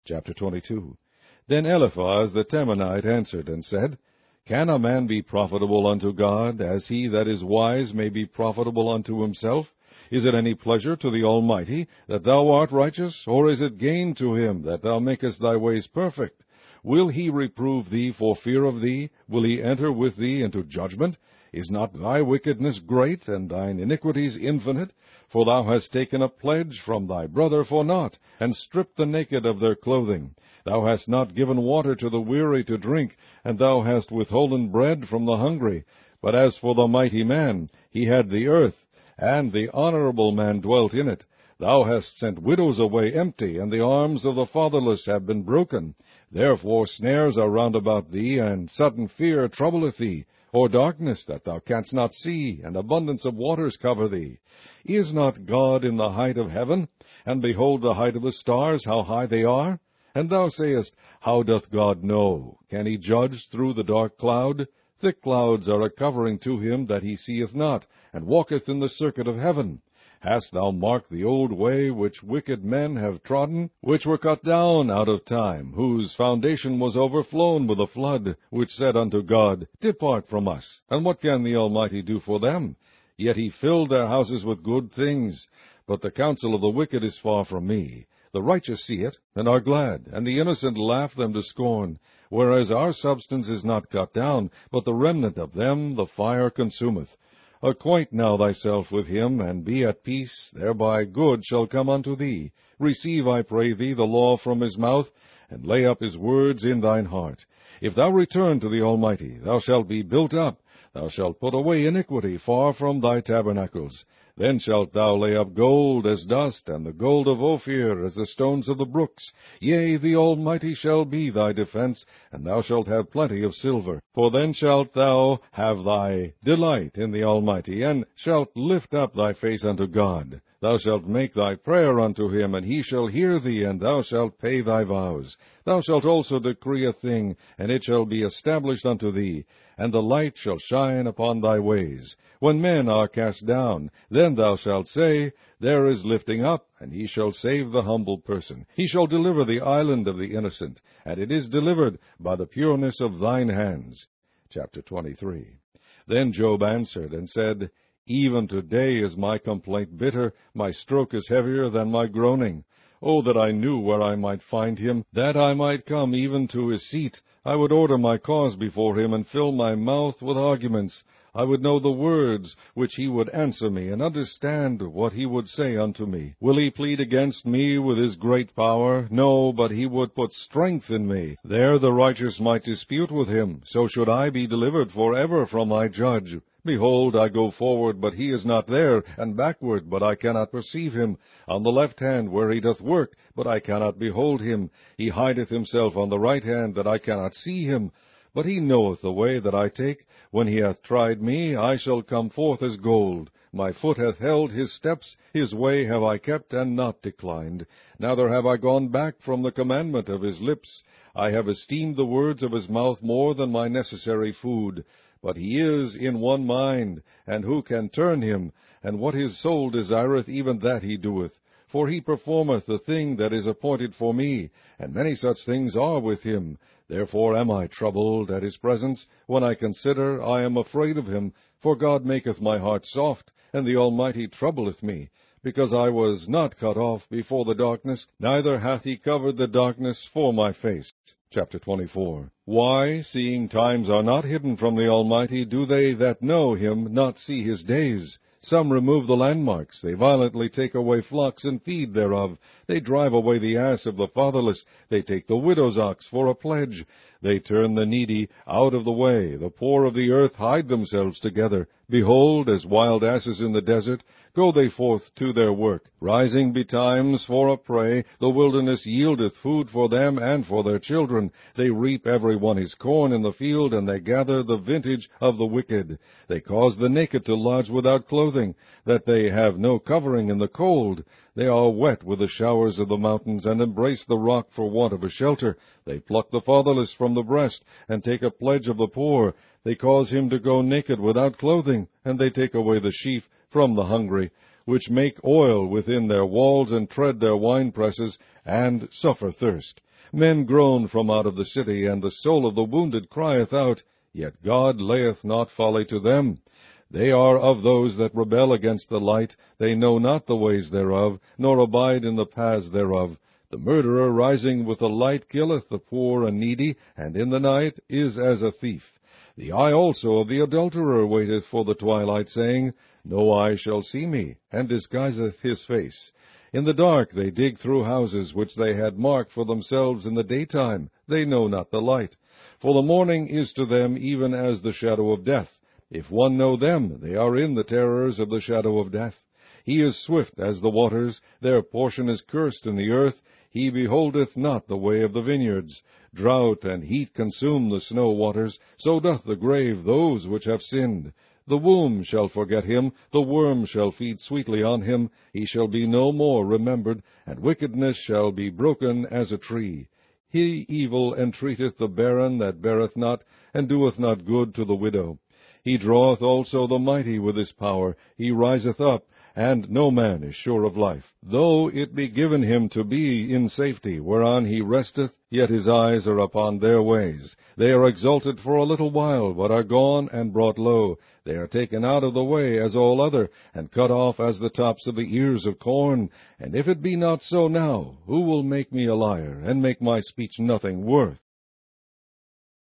Chapter 22. Then Eliphaz the Temanite answered and said, Can a man be profitable unto God, as he that is wise may be profitable unto himself? Is it any pleasure to the Almighty that thou art righteous, or is it gain to him that thou makest thy ways perfect? Will he reprove thee for fear of thee? Will he enter with thee into judgment? Is not thy wickedness great, and thine iniquities infinite? For thou hast taken a pledge from thy brother for naught, and stripped the naked of their clothing. Thou hast not given water to the weary to drink, and thou hast withholden bread from the hungry. But as for the mighty man, he had the earth, and the honorable man dwelt in it. Thou hast sent widows away empty, and the arms of the fatherless have been broken. Therefore snares are round about thee, and sudden fear troubleth thee, or darkness that thou canst not see, and abundance of waters cover thee. Is not God in the height of heaven? And behold the height of the stars, how high they are? And thou sayest, How doth God know? Can he judge through the dark cloud? Thick clouds are a covering to him that he seeth not, and walketh in the circuit of heaven. Hast thou marked the old way which wicked men have trodden, which were cut down out of time, whose foundation was overflown with a flood, which said unto God, Depart from us, and what can the Almighty do for them? Yet he filled their houses with good things. But the counsel of the wicked is far from me. The righteous see it, and are glad, and the innocent laugh them to scorn. Whereas our substance is not cut down, but the remnant of them the fire consumeth. Acquaint now thyself with him, and be at peace, thereby good shall come unto thee. Receive, I pray thee, the law from his mouth, and lay up his words in thine heart. If thou return to the Almighty, thou shalt be built up. Thou shalt put away iniquity far from thy tabernacles. Then shalt thou lay up gold as dust, and the gold of Ophir as the stones of the brooks. Yea, the Almighty shall be thy defense, and thou shalt have plenty of silver. For then shalt thou have thy delight in the Almighty, and shalt lift up thy face unto God. Thou shalt make thy prayer unto him, and he shall hear thee, and thou shalt pay thy vows. Thou shalt also decree a thing, and it shall be established unto thee, and the light shall shine upon thy ways. When men are cast down, then thou shalt say, There is lifting up, and he shall save the humble person. He shall deliver the island of the innocent, and it is delivered by the pureness of thine hands. Chapter 23. Then Job answered and said, Even today is my complaint bitter, my stroke is heavier than my groaning. Oh, that I knew where I might find him, that I might come even to his seat. I would order my cause before him, and fill my mouth with arguments. I would know the words which he would answer me, and understand what he would say unto me. Will he plead against me with his great power? No, but he would put strength in me. There the righteous might dispute with him. So should I be delivered forever from my judge. Behold, I go forward, but he is not there, and backward, but I cannot perceive him. On the left hand, where he doth work, but I cannot behold him. He hideth himself on the right hand, that I cannot see him. But he knoweth the way that I take. When he hath tried me, I shall come forth as gold. My foot hath held his steps, his way have I kept, and not declined. Neither have I gone back from the commandment of his lips. I have esteemed the words of his mouth more than my necessary food. But he is in one mind, and who can turn him? And what his soul desireth, even that he doeth. For he performeth the thing that is appointed for me, and many such things are with him. Therefore am I troubled at his presence. When I consider, I am afraid of him. For God maketh my heart soft, and the Almighty troubleth me. Because I was not cut off before the darkness, neither hath he covered the darkness for my face. Chapter 24. Why, seeing times are not hidden from the Almighty, do they that know him not see his days? Some remove the landmarks. They violently take away flocks and feed thereof. They drive away the ass of the fatherless. They take the widow's ox for a pledge. They turn the needy out of the way. The poor of the earth hide themselves together. Behold, as wild asses in the desert, go they forth to their work. Rising betimes for a prey, the wilderness yieldeth food for them and for their children. They reap every one his corn in the field, and they gather the vintage of the wicked. They cause the naked to lodge without clothing, that they have no covering in the cold. They are wet with the showers of the mountains, and embrace the rock for want of a shelter. They pluck the fatherless from the breast, and take a pledge of the poor. They cause him to go naked without clothing, and they take away the sheaf from the hungry. which make oil within their walls, and tread their winepresses, and suffer thirst. Men groan from out of the city, and the soul of the wounded crieth out, yet God layeth not folly to them. They are of those that rebel against the light, they know not the ways thereof, nor abide in the paths thereof. The murderer rising with the light killeth the poor and needy, and in the night is as a thief. The eye also of the adulterer waiteth for the twilight, saying, No eye shall see me, and disguiseth his face. In the dark they dig through houses which they had marked for themselves in the daytime. They know not the light. For the morning is to them even as the shadow of death. If one know them, they are in the terrors of the shadow of death. He is swift as the waters, their portion is cursed in the earth. He beholdeth not the way of the vineyards. Drought and heat consume the snow waters, so doth the grave those which have sinned. The womb shall forget him, the worm shall feed sweetly on him. He shall be no more remembered, and wickedness shall be broken as a tree. He evil entreateth the barren that beareth not, and doeth not good to the widow. He draweth also the mighty with his power. He riseth up, and no man is sure of life. Though it be given him to be in safety, whereon he resteth, yet his eyes are upon their ways. They are exalted for a little while, but are gone and brought low. They are taken out of the way as all other, and cut off as the tops of the ears of corn. And if it be not so now, who will make me a liar, and make my speech nothing worth?